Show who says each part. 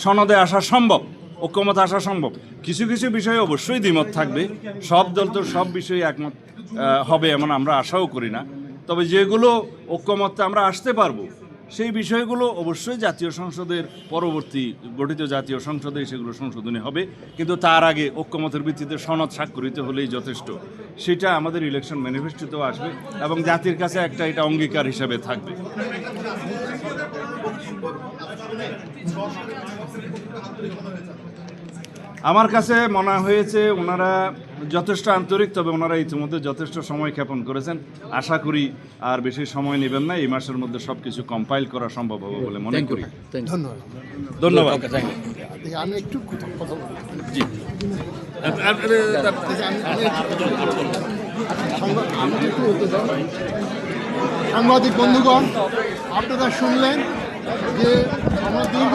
Speaker 1: সনদে আসা সম্ভব, ঐক্যমত আসা সম্ভব। কিছু কিছু বিষয়ে অবশ্যই দ্বিমত থাকবে, সব দল তো সব বিষয়ে একমত হবে এমন আমরা আশাও করি না। তবে যেগুলো ঐক্যমতে আমরা আসতে পারবো সেই বিষয়গুলো অবশ্যই জাতীয় সংসদের পরবর্তী গঠিত জাতীয় সংসদে সেগুলো সংশোধনী হবে, কিন্তু তার আগে ঐক্যমতের ভিত্তিতে সনদ স্বাক্ষরিত হলেই যথেষ্ট। সেটা আমাদের ইলেকশন ম্যানিফেস্টোতেও আসবে এবং জাতির কাছে একটা এটা অঙ্গীকার হিসেবে থাকবে। আমার কাছে মনে হয়েছে ওনারা যথেষ্ট আন্তরিক, তবে ওনারা ইতিমধ্যে যথেষ্ট সময় ক্ষেপণ করেছেন। আশা করি আর বেশি সময় নেবেন না, এই মাসের মধ্যে সব কিছু কম্পাইল করা সম্ভব হবে বলে মনে করি। ধন্যবাদ।
Speaker 2: আমি একটু কথা বলবো।
Speaker 1: জি,
Speaker 2: সাংবাদিক বন্ধুগণ, আপনারা শুনলেন যে আমরা